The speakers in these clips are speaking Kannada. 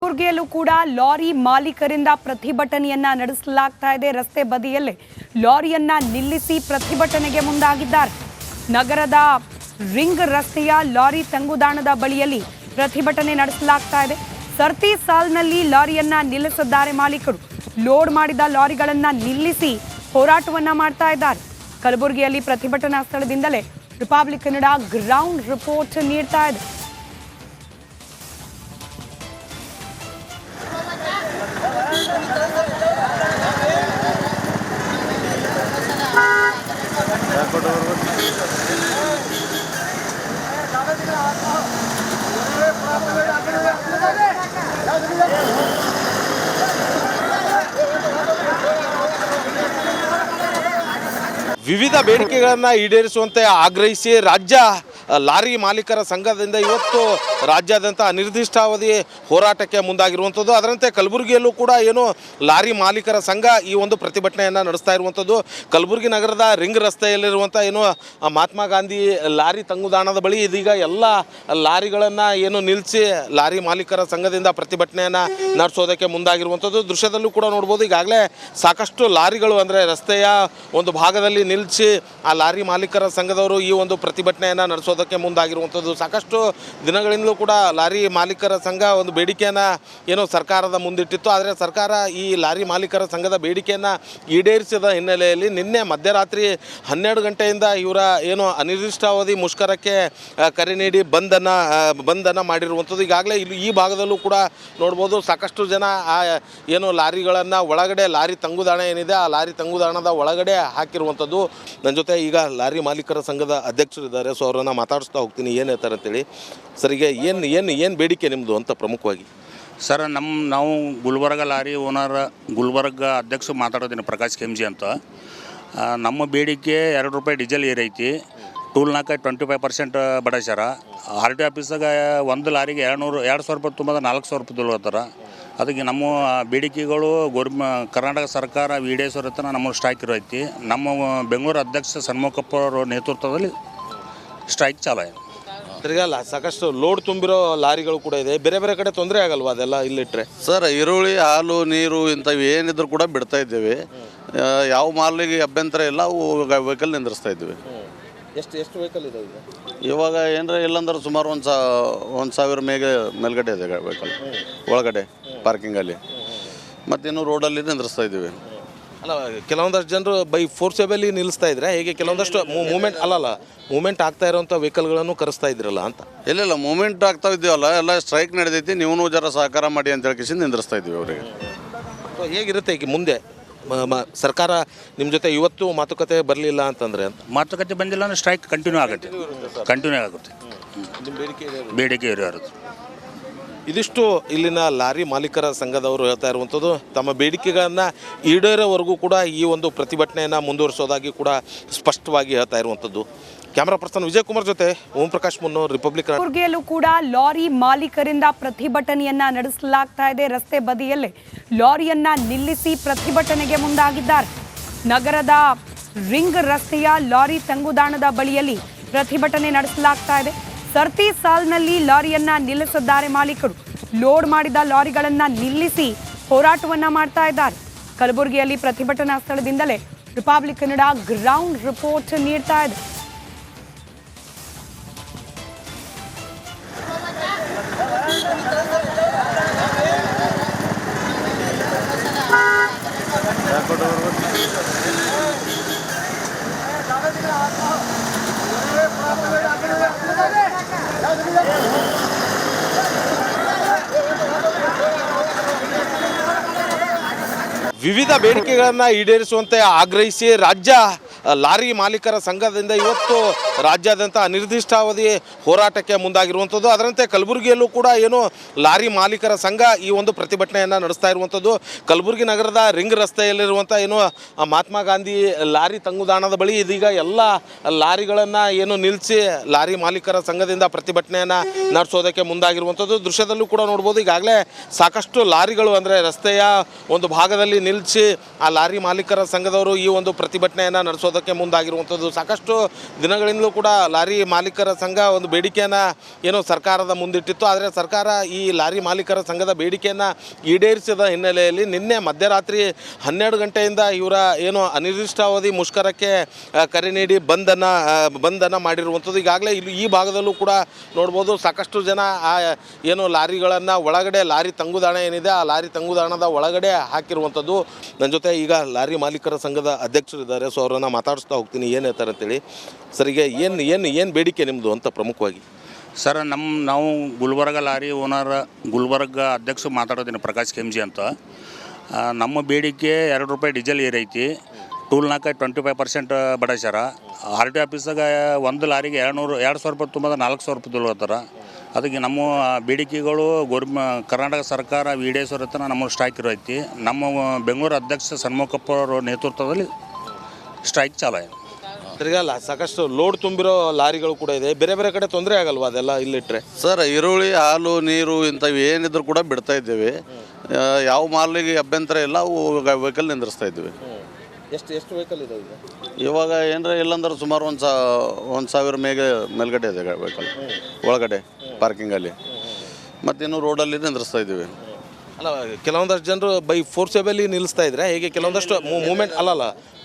ಕಲಬುರಗಿಯಲ್ಲೂ ಕೂಡ ಲಾರಿ ಮಾಲೀಕರಿಂದ ಪ್ರತಿಭಟನೆಯನ್ನ ನಡೆಸಲಾಗ್ತಾ ಇದೆ. ರಸ್ತೆ ಬದಿಯಲ್ಲೇ ಲಾರಿಯನ್ನ ನಿಲ್ಲಿಸಿ ಪ್ರತಿಭಟನೆಗೆ ಮುಂದಾಗಿದ್ದಾರೆ. ನಗರದ ರಿಂಗ್ ರಸ್ತೆಯ ಲಾರಿ ತಂಗುದಾಣದ ಬಳಿಯಲ್ಲಿ ಪ್ರತಿಭಟನೆ ನಡೆಸಲಾಗ್ತಾ ಇದೆ. ಸರ್ತಿ ಸಾಲಿನಲ್ಲಿ ಲಾರಿಯನ್ನ ನಿಲ್ಲಿಸಿದ್ದಾರೆ ಮಾಲೀಕರು. ಲೋಡ್ ಮಾಡಿದ ಲಾರಿಗಳನ್ನ ನಿಲ್ಲಿಸಿ ಹೋರಾಟವನ್ನ ಮಾಡ್ತಾ ಇದ್ದಾರೆ. ಕಲಬುರಗಿಯಲ್ಲಿ ಪ್ರತಿಭಟನಾ ಸ್ಥಳದಿಂದಲೇ ರಿಪಬ್ಲಿಕ್ ಕನ್ನಡ ಗ್ರೌಂಡ್ ರಿಪೋರ್ಟ್ ನೀಡ್ತಾ ಇದೆ. ವಿವಿಧ ಬೇಡಿಕೆಗಳನ್ನು ಈಡೇರಿಸುವಂತೆ ಆಗ್ರಹಿಸಿ ರಾಜ್ಯ ಲಾರಿ ಮಾಲೀಕರ ಸಂಘದಿಂದ ಇವತ್ತು ರಾಜ್ಯಾದ್ಯಂತ ಅನಿರ್ದಿಷ್ಟಾವಧಿ ಹೋರಾಟಕ್ಕೆ ಮುಂದಾಗಿರುವಂಥದ್ದು. ಅದರಂತೆ ಕಲಬುರಗಿಯಲ್ಲೂ ಕೂಡ ಏನು ಲಾರಿ ಮಾಲೀಕರ ಸಂಘ ಈ ಒಂದು ಪ್ರತಿಭಟನೆಯನ್ನು ನಡೆಸ್ತಾ ಇರುವಂಥದ್ದು. ಕಲಬುರಗಿ ನಗರದ ರಿಂಗ್ ರಸ್ತೆಯಲ್ಲಿರುವಂಥ ಏನು ಮಹಾತ್ಮ ಗಾಂಧಿ ಲಾರಿ ತಂಗುದಾಣದ ಬಳಿ ಇದೀಗ ಎಲ್ಲ ಲಾರಿಗಳನ್ನು ಏನು ನಿಲ್ಲಿಸಿ ಲಾರಿ ಮಾಲೀಕರ ಸಂಘದಿಂದ ಪ್ರತಿಭಟನೆಯನ್ನು ನಡೆಸೋದಕ್ಕೆ ಮುಂದಾಗಿರುವಂಥದ್ದು. ದೃಶ್ಯದಲ್ಲೂ ಕೂಡ ನೋಡ್ಬೋದು, ಈಗಾಗಲೇ ಸಾಕಷ್ಟು ಲಾರಿಗಳು ಅಂದರೆ ರಸ್ತೆಯ ಒಂದು ಭಾಗದಲ್ಲಿ ನಿಲ್ಲಿಸಿ ಆ ಲಾರಿ ಮಾಲೀಕರ ಸಂಘದವರು ಈ ಒಂದು ಪ್ರತಿಭಟನೆಯನ್ನು ನಡೆಸೋದಕ್ಕೆ ಮುಂದಾಗಿರುವಂಥದ್ದು. ಸಾಕಷ್ಟು ದಿನಗಳಿಂದಲೂ ಕೂಡ ಲಾರಿ ಮಾಲೀಕರ ಸಂಘ ಒಂದು ಬೇಡಿಕೆಯನ್ನು ಏನು ಸರ್ಕಾರದ ಮುಂದಿಟ್ಟಿತ್ತು. ಆದರೆ ಸರ್ಕಾರ ಈ ಲಾರಿ ಮಾಲೀಕರ ಸಂಘದ ಬೇಡಿಕೆಯನ್ನು ಈಡೇರಿಸಿದ ಹಿನ್ನೆಲೆಯಲ್ಲಿ ನಿನ್ನೆ ಮಧ್ಯರಾತ್ರಿ 12 ಗಂಟೆಯಿಂದ ಇವರ ಏನು ಅನಿರ್ದಿಷ್ಟಾವಧಿ ಮುಷ್ಕರಕ್ಕೆ ಕರೆ ನೀಡಿ ಬಂದನ್ನು ಮಾಡಿರುವಂಥದ್ದು. ಈಗಾಗಲೇ ಇಲ್ಲಿ ಈ ಭಾಗದಲ್ಲೂ ಕೂಡ ನೋಡ್ಬೋದು, ಸಾಕಷ್ಟು ಜನ ಆ ಏನು ಲಾರಿಗಳನ್ನು ಒಳಗಡೆ ಲಾರಿ ತಂಗುದಾಣ ಏನಿದೆ ಆ ಲಾರಿ ತಂಗುದಾಣದ ಒಳಗಡೆ ಹಾಕಿರುವಂಥದ್ದು. ನನ್ನ ಜೊತೆ ಈಗ ಲಾರಿ ಮಾಲೀಕರ ಸಂಘದ ಅಧ್ಯಕ್ಷರಿದ್ದಾರೆ. ಸೊ ಅವರನ್ನು ಮಾತಾಡಿಸ್ತಾ ಹೋಗ್ತೀನಿ ಏನು ಹೇಳ್ತಾರೆ ಅಂತೇಳಿ. ಸರ್, ಈಗ ಏನು ಬೇಡಿಕೆ ನಿಮ್ಮದು ಅಂತ ಪ್ರಮುಖವಾಗಿ? ಸರ್, ನಾವು ಗುಲ್ಬರ್ಗ ಲಾರಿ ಓನರ್ ಗುಲ್ಬರ್ಗ ಅಧ್ಯಕ್ಷ ಮಾತಾಡೋದೀನಿ, ಪ್ರಕಾಶ್ ಕೆಂಜಿ ಅಂತ. ನಮ್ಮ ಬೇಡಿಕೆ 2 ರೂಪಾಯಿ ಡೀಸೆಲ್ ಏರೈತಿ, ಟೂಲ್ನಾಕ 25% ಬಡಸ್ಯಾರ. ಆರ್ ಟಿ ಆಫೀಸಾಗ ಒಂದು ಲಾರಿಗೆ 200 ರೂಪಾಯಿ ತುಂಬ 400 ರೂಪಾಯಿ ತೊಗೊಳ್ತಾರ. ಅದಕ್ಕೆ ನಮ್ಮ ಬೇಡಿಕೆಗಳು ಕರ್ನಾಟಕ ಸರ್ಕಾರ ಈಡೇರಿಸೋರತನ ನಮ್ಮ ಸ್ಟ್ರೈಕ್ ಇರೈತಿ. ನಮ್ಮ ಬೆಂಗಳೂರು ಅಧ್ಯಕ್ಷ ಸನ್ಮುಖಪ್ಪ ಅವರ ನೇತೃತ್ವದಲ್ಲಿ ಸ್ಟ್ರೈಕ್ ಚಾಲು ಆಗಿದೆ. ತಿರ್ಗಲ್ಲ ಸಾಕಷ್ಟು ಲೋಡ್ ತುಂಬಿರೋ ಲಾರಿಗಳು ಕೂಡ ಇದೆ. ಬೇರೆ ಬೇರೆ ಕಡೆ ತೊಂದರೆ ಆಗಲ್ವಾ ಅದೆಲ್ಲ ಇಲ್ಲಿಟ್ರೆ? ಸರ್, ಈರುಳ್ಳಿ, ಹಾಲು, ನೀರು ಇಂಥವು ಏನಿದ್ರು ಕೂಡ ಬಿಡ್ತಾ ಇದ್ದೇವೆ. ಯಾವ ಮಾಲಿಗೆ ಅಭ್ಯಂತರ ಇಲ್ಲ, ಅವು ವೆಹಿಕಲ್ ನಿಂದಿರಿಸ್ತಾ ಇದ್ದೀವಿ. ಎಷ್ಟು ವೆಹಿಕಲ್ ಇದೆ ಇವಾಗ ಏನರ ಇಲ್ಲಂದ್ರೆ ಸುಮಾರು 1,000 ಮೇಲ್ಗಡೆ ಇದೆ ವೆಹಿಕಲ್ ಒಳಗಡೆ ಪಾರ್ಕಿಂಗಲ್ಲಿ. ಮತ್ತಿನ್ನು ರೋಡಲ್ಲಿ ನಿಂದಿರಿಸ್ತಾ ಇದ್ದೀವಿ. ಅಲ್ಲ, ಕೆಲವೊಂದಷ್ಟು ಜನರು ಬೈ ಫೋರ್ಸೇಬಲಿ ನಿಲ್ಲಿಸ್ತಾ ಇದ್ರೆ ಹೇಗೆ ಕೆಲವೊಂದಷ್ಟು ಮೂಮೆಂಟ್ ಆಗ್ತಾ ಇರೋಂಥ ವೆಹಿಕಲ್ಗಳನ್ನು ಕರೆಸ್ತಾ ಇದ್ರಲ್ಲ ಅಂತ? ಇಲ್ಲ, ಮೂಮೆಂಟ್ ಆಗ್ತಾ ಇದ್ದೀವಲ್ಲ, ಎಲ್ಲ ಸ್ಟ್ರೈಕ್ ನಡೆದೈತಿ, ನೀವು ಜರ ಸಹಕಾರ ಮಾಡಿ ಅಂತ ಹೇಳಿ ನಿಂದಿರಿಸ್ತಾ ಇದ್ದೀವಿ ಅವರಿಗೆ. ಸೊ ಹೇಗಿರುತ್ತೆ ಈಗ ಮುಂದೆ ಸರ್ಕಾರ ನಿಮ್ಮ ಜೊತೆ ಇವತ್ತು ಮಾತುಕತೆ ಬರಲಿಲ್ಲ ಅಂತಂದರೆ? ಮಾತುಕತೆ ಬಂದಿಲ್ಲ ಅಂದರೆ ಸ್ಟ್ರೈಕ್ ಕಂಟಿನ್ಯೂ ಆಗುತ್ತೆ. ಬೇಡಿಕೆ ಇರೋದು ಇದಿಷ್ಟು ಇಲ್ಲಿನ ಲಾರಿ ಮಾಲೀಕರ ಸಂಘದವರು ಹೇಳ್ತಾ ಇರುವಂಥದ್ದು. ತಮ್ಮ ಬೇಡಿಕೆಗಳನ್ನು ಈಡೇರೋವರೆಗೂ ಕೂಡ ಈ ಒಂದು ಪ್ರತಿಭಟನೆಯನ್ನು ಮುಂದುವರಿಸೋದಾಗಿ ಕೂಡ ಸ್ಪಷ್ಟವಾಗಿ ಹೇಳ್ತಾ ಇರುವಂಥದ್ದು. ಕ್ಯಾಮರಾ ಪರ್ಸನ್ ವಿಜಯಕುಮಾರ್ ಜೊತೆ ಓಂ ಪ್ರಕಾಶ್ ಮುನ್ನೂರ್, ರಿಪಬ್ಲಿಕ್. ಕಲಬುರಗಿಯಲ್ಲೂ ಕೂಡ ಲಾರಿ ಮಾಲೀಕರಿಂದ ಪ್ರತಿಭಟನೆಯನ್ನ ನಡೆಸಲಾಗ್ತಾ ಇದೆ. ರಸ್ತೆ ಬದಿಯಲ್ಲೇ ಲಾರಿಯನ್ನ ನಿಲ್ಲಿಸಿ ಪ್ರತಿಭಟನೆಗೆ ಮುಂದಾಗಿದ್ದಾರೆ. ನಗರದ ರಿಂಗ್ ರಸ್ತೆಯ ಲಾರಿ ತಂಗುದಾಣದ ಬಳಿಯಲ್ಲಿ ಪ್ರತಿಭಟನೆ ನಡೆಸಲಾಗ್ತಾ ಇದೆ. ಸರ್ತಿ ಸಾಲಿನಲ್ಲಿ ಲಾರಿಯನ್ನ ನಿಲ್ಲಿಸಿದ್ದಾರೆ ಮಾಲೀಕರು. ಲೋಡ್ ಮಾಡಿದ ಲಾರಿಗಳನ್ನ ನಿಲ್ಲಿಸಿ ಹೋರಾಟವನ್ನ ಮಾಡ್ತಾ ಇದ್ದಾರೆ. ಕಲಬುರಗಿಯಲ್ಲಿ ಪ್ರತಿಭಟನಾ ಸ್ಥಳದಿಂದಲೇ ರಿಪಬ್ಲಿಕ್ ಕನ್ನಡ ಗ್ರೌಂಡ್ ರಿಪೋರ್ಟ್ ನೀಡ್ತಾ ಇದೆ. ವಿವಿಧ ಬೇಡಿಕೆಗಳನ್ನು ಈಡೇರಿಸುವಂತೆ ಆಗ್ರಹಿಸಿ ರಾಜ್ಯ ಲಾರಿ ಮಾಲೀಕರ ಸಂಘದಿಂದ ಇವತ್ತು ರಾಜ್ಯಾದ್ಯಂತ ಅನಿರ್ದಿಷ್ಟಾವಧಿ ಹೋರಾಟಕ್ಕೆ ಮುಂದಾಗಿರುವಂಥದ್ದು. ಅದರಂತೆ ಕಲಬುರಗಿಯಲ್ಲೂ ಕೂಡ ಏನು ಲಾರಿ ಮಾಲೀಕರ ಸಂಘ ಈ ಒಂದು ಪ್ರತಿಭಟನೆಯನ್ನು ನಡೆಸ್ತಾ ಇರುವಂಥದ್ದು. ಕಲಬುರಗಿ ನಗರದ ರಿಂಗ್ ರಸ್ತೆಯಲ್ಲಿರುವಂಥ ಏನು ಮಹಾತ್ಮ ಗಾಂಧಿ ಲಾರಿ ತಂಗುದಾಣದ ಬಳಿ ಇದೀಗ ಎಲ್ಲ ಲಾರಿಗಳನ್ನು ಏನು ನಿಲ್ಲಿಸಿ ಲಾರಿ ಮಾಲೀಕರ ಸಂಘದಿಂದ ಪ್ರತಿಭಟನೆಯನ್ನು ನಡೆಸೋದಕ್ಕೆ ಮುಂದಾಗಿರುವಂಥದ್ದು. ದೃಶ್ಯದಲ್ಲೂ ಕೂಡ ನೋಡ್ಬೋದು, ಈಗಾಗಲೇ ಸಾಕಷ್ಟು ಲಾರಿಗಳು ಅಂದರೆ ರಸ್ತೆಯ ಒಂದು ಭಾಗದಲ್ಲಿ ನಿಲ್ಲಿಸಿ ಆ ಲಾರಿ ಮಾಲೀಕರ ಸಂಘದವರು ಈ ಒಂದು ಪ್ರತಿಭಟನೆಯನ್ನು ನಡೆಸೋದಕ್ಕೆ ನಡೆಸೋದಕ್ಕೆ ಮುಂದಾಗಿರುವಂಥದ್ದು. ಸಾಕಷ್ಟು ದಿನಗಳಿಂದಲೂ ಕೂಡ ಲಾರಿ ಮಾಲೀಕರ ಸಂಘ ಒಂದು ಬೇಡಿಕೆಯನ್ನು ಏನೋ ಸರ್ಕಾರದ ಮುಂದಿಟ್ಟಿತ್ತು. ಆದರೆ ಸರ್ಕಾರ ಈ ಲಾರಿ ಮಾಲೀಕರ ಸಂಘದ ಬೇಡಿಕೆಯನ್ನು ಈಡೇರಿಸಿದ ಹಿನ್ನೆಲೆಯಲ್ಲಿ ನಿನ್ನೆ ಮಧ್ಯರಾತ್ರಿ 12 ಗಂಟೆಯಿಂದ ಇವರ ಏನು ಅನಿರ್ದಿಷ್ಟಾವಧಿ ಮುಷ್ಕರಕ್ಕೆ ಕರೆ ನೀಡಿ ಬಂದನ್ನು ಮಾಡಿರುವಂಥದ್ದು. ಈಗಾಗಲೇ ಇಲ್ಲಿ ಈ ಭಾಗದಲ್ಲೂ ಕೂಡ ನೋಡ್ಬೋದು, ಸಾಕಷ್ಟು ಜನ ಆ ಏನು ಲಾರಿಗಳನ್ನು ಒಳಗಡೆ ಲಾರಿ ತಂಗುದಾಣ ಏನಿದೆ ಆ ಲಾರಿ ತಂಗುದಾಣದ ಒಳಗಡೆ ಹಾಕಿರುವಂಥದ್ದು. ನನ್ನ ಜೊತೆ ಈಗ ಲಾರಿ ಮಾಲೀಕರ ಸಂಘದ ಅಧ್ಯಕ್ಷರಿದ್ದಾರೆ, ಸೊ ಅವರನ್ನು ಮಾತಾಡಿಸ್ತಾ ಹೋಗ್ತೀನಿ ಏನು ಹೇಳ್ತಾರೆ ಅಂತೇಳಿ. ಸರಿಗೆ ಏನು ಬೇಡಿಕೆ ನಿಮ್ಮದು ಅಂತ ಪ್ರಮುಖವಾಗಿ? ಸರ್, ನಾವು ಗುಲ್ಬರ್ಗ ಲಾರಿ ಓನರ್ ಗುಲ್ಬರ್ಗ ಅಧ್ಯಕ್ಷ ಮಾತಾಡೋದಿನ ಪ್ರಕಾಶ್ ಕೆಂಜಿ ಅಂತ. ನಮ್ಮ ಬೇಡಿಕೆ 2 ರೂಪಾಯಿ ಡೀಸೆಲ್ ಏರೈತಿ, ಟೂಲ್ನಾಕ 25% ಬಡಸ್ಯಾರ. ಆರ್ ಟಿ ಆಫೀಸಾಗ ಒಂದು ಲಾರಿಗೆ 200 ರೂಪಾಯಿ ತುಂಬದ 400 ರೂಪಾಯಿ ತೊಗೊಳ್ತಾರ. ಅದಕ್ಕೆ ನಮ್ಮ ಬೇಡಿಕೆಗಳು ಕರ್ನಾಟಕ ಸರ್ಕಾರ ಈಡೇರಿಸೋರತನ ನಮ್ಮ ಸ್ಟ್ರೈಕ್ ಇರೈತಿ. ನಮ್ಮ ಬೆಂಗಳೂರು ಅಧ್ಯಕ್ಷ ಸನ್ಮುಖಪ್ಪ ಅವರ ನೇತೃತ್ವದಲ್ಲಿ ಸ್ಟ್ರೈಕ್ ಚಾಲು. ತಿರ್ಗಲ್ಲ ಸಾಕಷ್ಟು ಲೋಡ್ ತುಂಬಿರೋ ಲಾರಿಗಳು ಕೂಡ ಇದೆ, ಬೇರೆ ಬೇರೆ ಕಡೆ ತೊಂದರೆ ಆಗಲ್ವಾ ಅದೆಲ್ಲ ಇಲ್ಲಿಟ್ರೆ? ಸರ್, ಈರುಳ್ಳಿ, ಹಾಲು, ನೀರು ಇಂಥವು ಏನಿದ್ರು ಕೂಡ ಬಿಡ್ತಾ ಇದ್ದೇವೆ. ಯಾವ ಮಾಲಿಗೆ ಅಭ್ಯಂತರ ಇಲ್ಲ, ಅವು ವೆಹಿಕಲ್ ನಿಂದ್ರಿಸ್ತಾ ಇದ್ದೀವಿ. ಎಷ್ಟು ವೆಹಿಕಲ್ ಇದೆ ಈಗ? ಇವಾಗ ಏನರ ಇಲ್ಲಂದ್ರೆ ಸುಮಾರು 1,000 ಮೇಲ್ಗಡೆ ಇದೆ ವೆಹಿಕಲ್ ಒಳಗಡೆ ಪಾರ್ಕಿಂಗಲ್ಲಿ. ಮತ್ತಿನ್ನು ರೋಡಲ್ಲಿ ನಿಂದ್ರಿಸ್ತಾ ಇದ್ದೀವಿ. ಅಲ್ಲ, ಕೆಲವೊಂದಷ್ಟು ಜನರು ಬೈ ಫೋರ್ಸೇಬಲಿ ನಿಲ್ಲಿಸ್ತಾ ಇದ್ರೆ ಹೇಗೆ? ಕೆಲವೊಂದಷ್ಟು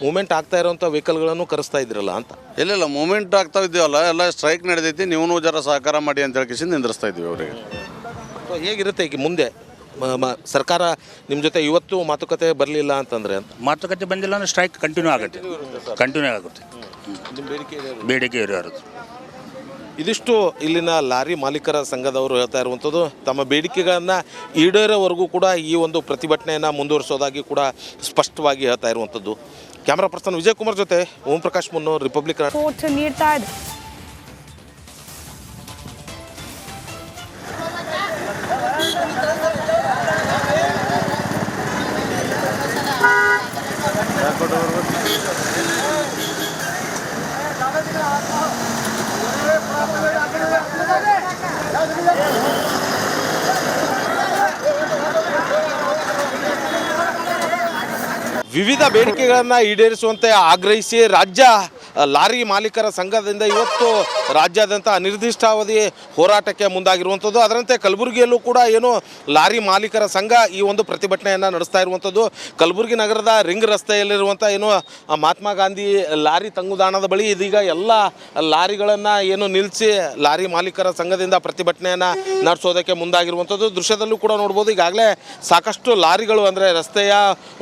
ಮೂವ್ಮೆಂಟ್ ಆಗ್ತಾ ಇರೋಂಥ ವೆಹಿಕಲ್ಗಳನ್ನು ಕರೆಸ್ತಾ ಇದ್ರಲ್ಲ ಅಂತ? ಇಲ್ಲ, ಮೂವ್ಮೆಂಟ್ ಆಗ್ತಾ ಇದ್ದೀವಲ್ಲ, ಎಲ್ಲ ಸ್ಟ್ರೈಕ್ ನಡೆದೈತಿ, ನೀವು ಜರ ಸಹಕಾರ ಮಾಡಿ ಅಂತ ಹೇಳಿ ನಿಂದ್ರಿಸ್ತಾ ಇದ್ದೀವಿ ಅವರಿಗೆ. ಸೊ ಹೇಗಿರುತ್ತೆ ಈಗ ಮುಂದೆ ಸರ್ಕಾರ ನಿಮ್ಮ ಜೊತೆ ಇವತ್ತು ಮಾತುಕತೆ ಬರಲಿಲ್ಲ ಅಂತಂದರೆ? ಮಾತುಕತೆ ಬಂದಿಲ್ಲ ಅಂದರೆ ಸ್ಟ್ರೈಕ್ ಕಂಟಿನ್ಯೂ ಆಗುತ್ತೆ. ಬೇಡಿಕೆ ಇರೋದು. ಇದಿಷ್ಟು ಇಲ್ಲಿನ ಲಾರಿ ಮಾಲೀಕರ ಸಂಘದವರು ಹೇಳ್ತಾ ಇರುವಂಥದ್ದು. ತಮ್ಮ ಬೇಡಿಕೆಗಳನ್ನು ಈಡೇರೋವರೆಗೂ ಕೂಡ ಈ ಒಂದು ಪ್ರತಿಭಟನೆಯನ್ನು ಮುಂದುವರಿಸೋದಾಗಿ ಕೂಡ ಸ್ಪಷ್ಟವಾಗಿ ಹೇಳ್ತಾ ಇರುವಂಥದ್ದು. ಕ್ಯಾಮ್ರಾ ಪರ್ಸನ್ ವಿಜಯ್ ಕುಮಾರ್ ಜೊತೆ ಓಂ ಪ್ರಕಾಶ್ ಮುನ್ನೂರ್, ರಿಪಬ್ಲಿಕ್ ನೀಡ್ತಾ ಇದೆ. ವಿವಿಧ ಬೇಡಿಕೆಗಳನ್ನು ಈಡೇರಿಸುವಂತೆ ಆಗ್ರಹಿಸಿ ರಾಜ್ಯ ಲಾರಿ ಮಾಲೀಕರ ಸಂಘದಿಂದ ಇವತ್ತು ರಾಜ್ಯಾದ್ಯಂತ ಅನಿರ್ದಿಷ್ಟಾವಧಿ ಹೋರಾಟಕ್ಕೆ ಮುಂದಾಗಿರುವಂಥದ್ದು. ಅದರಂತೆ ಕಲಬುರಗಿಯಲ್ಲೂ ಕೂಡ ಏನು ಲಾರಿ ಮಾಲೀಕರ ಸಂಘ ಈ ಒಂದು ಪ್ರತಿಭಟನೆಯನ್ನು ನಡೆಸ್ತಾ ಇರುವಂಥದ್ದು. ಕಲಬುರಗಿ ನಗರದ ರಿಂಗ್ ರಸ್ತೆಯಲ್ಲಿರುವಂಥ ಏನು ಮಹಾತ್ಮ ಗಾಂಧಿ ಲಾರಿ ತಂಗುದಾಣದ ಬಳಿ ಇದೀಗ ಎಲ್ಲ ಲಾರಿಗಳನ್ನು ಏನು ನಿಲ್ಲಿಸಿ ಲಾರಿ ಮಾಲೀಕರ ಸಂಘದಿಂದ ಪ್ರತಿಭಟನೆಯನ್ನು ನಡೆಸೋದಕ್ಕೆ ಮುಂದಾಗಿರುವಂಥದ್ದು. ದೃಶ್ಯದಲ್ಲೂ ಕೂಡ ನೋಡ್ಬೋದು, ಈಗಾಗಲೇ ಸಾಕಷ್ಟು ಲಾರಿಗಳು ಅಂದರೆ ರಸ್ತೆಯ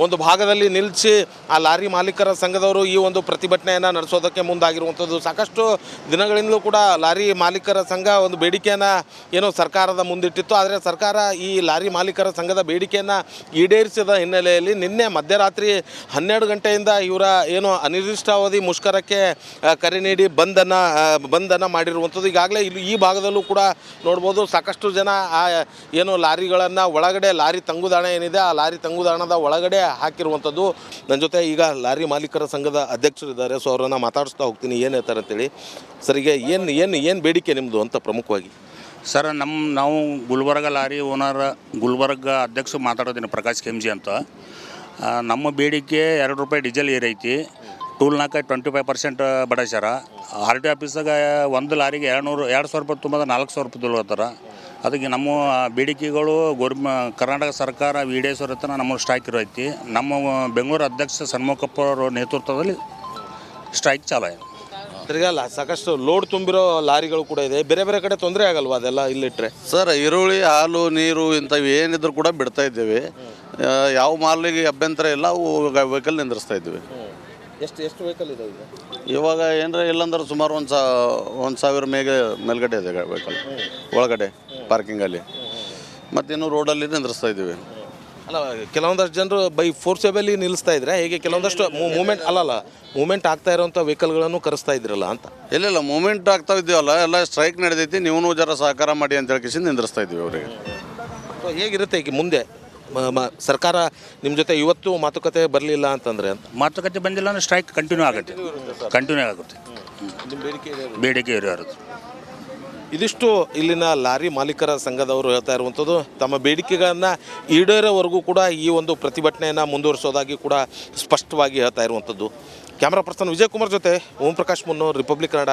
ಒಂದು ಭಾಗದಲ್ಲಿ ನಿಲ್ಲಿಸಿ ಆ ಲಾರಿ ಮಾಲೀಕರ ಸಂಘದವರು ಈ ಒಂದು ಪ್ರತಿಭಟನೆಯನ್ನು ನಡೆಸೋದಕ್ಕೆ ಮುಂದಾಗಿರುವಂಥದ್ದು. ಸಾಕಷ್ಟು ದಿನಗಳಿಂದಲೂ ಕೂಡ ಲಾರಿ ಮಾಲೀಕರ ಸಂಘ ಒಂದು ಬೇಡಿಕೆಯನ್ನು ಏನೋ ಸರ್ಕಾರದ ಮುಂದಿಟ್ಟಿತ್ತು. ಆದರೆ ಸರ್ಕಾರ ಈ ಲಾರಿ ಮಾಲೀಕರ ಸಂಘದ ಬೇಡಿಕೆಯನ್ನು ಈಡೇರಿಸಿದ ಹಿನ್ನೆಲೆಯಲ್ಲಿ ನಿನ್ನೆ ಮಧ್ಯರಾತ್ರಿ 12 ಗಂಟೆಯಿಂದ ಇವರ ಏನು ಅನಿರ್ದಿಷ್ಟಾವಧಿ ಮುಷ್ಕರಕ್ಕೆ ಕರೆ ನೀಡಿ ಬಂದನ್ನು ಮಾಡಿರುವಂಥದ್ದು. ಈಗಾಗಲೇ ಇಲ್ಲಿ ಈ ಭಾಗದಲ್ಲೂ ಕೂಡ ನೋಡ್ಬೋದು, ಸಾಕಷ್ಟು ಜನ ಆ ಏನು ಲಾರಿಗಳನ್ನು ಒಳಗಡೆ ಲಾರಿ ತಂಗುದಾಣ ಏನಿದೆ ಆ ಲಾರಿ ತಂಗುದಾಣದ ಒಳಗಡೆ ಹಾಕಿರುವಂಥದ್ದು. ನನ್ನ ಜೊತೆ ಈಗ ಲಾರಿ ಮಾಲೀಕರ ಸಂಘದ ಅಧ್ಯಕ್ಷರಿದ್ದಾರೆ, ಸೊ ಅವರನ್ನು ಮಾತಾಡಿಸ್ತಾ ಹೋಗ್ತೀನಿ ಏನು ಹೇಳ್ತಾರೆ ಅಂತೇಳಿ. ಸರಿಗೆ ಏನು ಬೇಡಿಕೆ ನಿಮ್ಮದು ಅಂತ ಪ್ರಮುಖವಾಗಿ? ಸರ್, ನಾವು ಗುಲ್ಬರ್ಗ ಲಾರಿ ಓನರ್ ಗುಲ್ಬರ್ಗ ಅಧ್ಯಕ್ಷ ಮಾತಾಡೋದಿನ ಪ್ರಕಾಶ್ ಕೆಂಜಿ ಅಂತ. ನಮ್ಮ ಬೇಡಿಕೆ 2 ರೂಪಾಯಿ ಡೀಸೆಲ್ ಏರೈತಿ, ಟೂಲ್ನಾಕ 25% ಬಡಸ್ಯಾರ. ಆರ್ ಟಿ ಆಫೀಸಾಗ ಒಂದು ಲಾರಿಗೆ 200 ರೂಪಾಯಿ ತುಂಬದ 400 ರೂಪಾಯಿ ತೊಗೊಳ್ತಾರ. ಅದಕ್ಕೆ ನಮ್ಮ ಬೇಡಿಕೆಗಳು ಕರ್ನಾಟಕ ಸರ್ಕಾರ ಈಡೇರಿಸೋರತನ ನಮ್ಮ ಸ್ಟ್ರೈಕ್ ಇರೈತಿ. ನಮ್ಮ ಬೆಂಗಳೂರು ಅಧ್ಯಕ್ಷ ಸನ್ಮುಖಪ್ಪ ಅವರ ನೇತೃತ್ವದಲ್ಲಿ ಸ್ಟ್ರೈಕ್ ಚಾಲು. ತಿರ್ಗಲ್ಲ ಸಾಕಷ್ಟು ಲೋಡ್ ತುಂಬಿರೋ ಲಾರಿಗಳು ಕೂಡ ಇದೆ, ಬೇರೆ ಬೇರೆ ಕಡೆ ತೊಂದರೆ ಆಗಲ್ವಾ ಅದೆಲ್ಲ ಇಲ್ಲಿಟ್ರೆ? ಸರ್, ಈರುಳ್ಳಿ, ಹಾಲು, ನೀರು ಇಂಥವು ಏನಿದ್ರು ಕೂಡ ಬಿಡ್ತಾ ಇದ್ದೇವೆ. ಯಾವ ಮಾಲಿಗೆ ಅಭ್ಯಂತರ ಇಲ್ಲ, ಅವು ವೆಹಿಕಲ್ ನಿಂದ್ರಿಸ್ತಾ ಇದ್ದೀವಿ. ಎಷ್ಟು ವೆಹಿಕಲ್ ಇದೆ ಈಗ? ಇವಾಗ ಏನರ ಇಲ್ಲಂದ್ರೆ ಸುಮಾರು 1,000 ಮೇಲ್ಗಡೆ ಇದೆ ವೆಹಿಕಲ್ ಒಳಗಡೆ ಪಾರ್ಕಿಂಗಲ್ಲಿ. ಮತ್ತಿನ್ನು ರೋಡಲ್ಲಿ ನಿಂದ್ರಿಸ್ತಾ ಇದ್ದೀವಿ. ಅಲ್ಲ, ಕೆಲವೊಂದಷ್ಟು ಜನರು ಬೈ ಫೋರ್ಸೇಬಲಿ ನಿಲ್ಲಿಸ್ತಾ ಇದ್ರೆ ಹೇಗೆ? ಕೆಲವೊಂದಷ್ಟು ಮೂವ್ಮೆಂಟ್ ಆಗ್ತಾ ಇರೋಂಥ ವೆಹಿಕಲ್ಗಳನ್ನು ಕರೆಸ್ತಾ ಇದ್ರಲ್ಲ ಅಂತ? ಇಲ್ಲ, ಮೂವ್ಮೆಂಟ್ ಆಗ್ತಾ ಇದ್ದೀವಲ್ಲ, ಎಲ್ಲ ಸ್ಟ್ರೈಕ್ ನಡೆದೈತಿ, ನೀವು ಜರ ಸಹಕಾರ ಮಾಡಿ ಅಂತ ಹೇಳಿ ನಿಂದ್ರಿಸ್ತಾ ಇದ್ದೀವಿ ಅವರಿಗೆ. ಸೊ ಹೇಗಿರುತ್ತೆ ಈಗ ಮುಂದೆ ಸರ್ಕಾರ ನಿಮ್ಮ ಜೊತೆ ಇವತ್ತು ಮಾತುಕತೆ ಬರಲಿಲ್ಲ ಅಂತಂದರೆ? ಮಾತುಕತೆ ಬಂದಿಲ್ಲ ಅಂದರೆ ಸ್ಟ್ರೈಕ್ ಕಂಟಿನ್ಯೂ ಆಗುತ್ತೆ. ಬೇಡಿಕೆ ಇರೋದು. ಇದಿಷ್ಟು ಇಲ್ಲಿನ ಲಾರಿ ಮಾಲೀಕರ ಸಂಘದವರು ಹೇಳ್ತಾ ಇರುವಂಥದ್ದು. ತಮ್ಮ ಬೇಡಿಕೆಗಳನ್ನು ಈಡೇರೋವರೆಗೂ ಕೂಡ ಈ ಒಂದು ಪ್ರತಿಭಟನೆಯನ್ನು ಮುಂದುವರಿಸೋದಾಗಿ ಕೂಡ ಸ್ಪಷ್ಟವಾಗಿ ಹೇಳ್ತಾ ಇರುವಂಥದ್ದು. ಕ್ಯಾಮ್ರಾ ಪರ್ಸನ್ ವಿಜಯ್ ಕುಮಾರ್ ಜೊತೆ ಓಂ ಪ್ರಕಾಶ್ ಮುನ್ನೂರ್, ರಿಪಬ್ಲಿಕ್ ಕನ್ನಡ,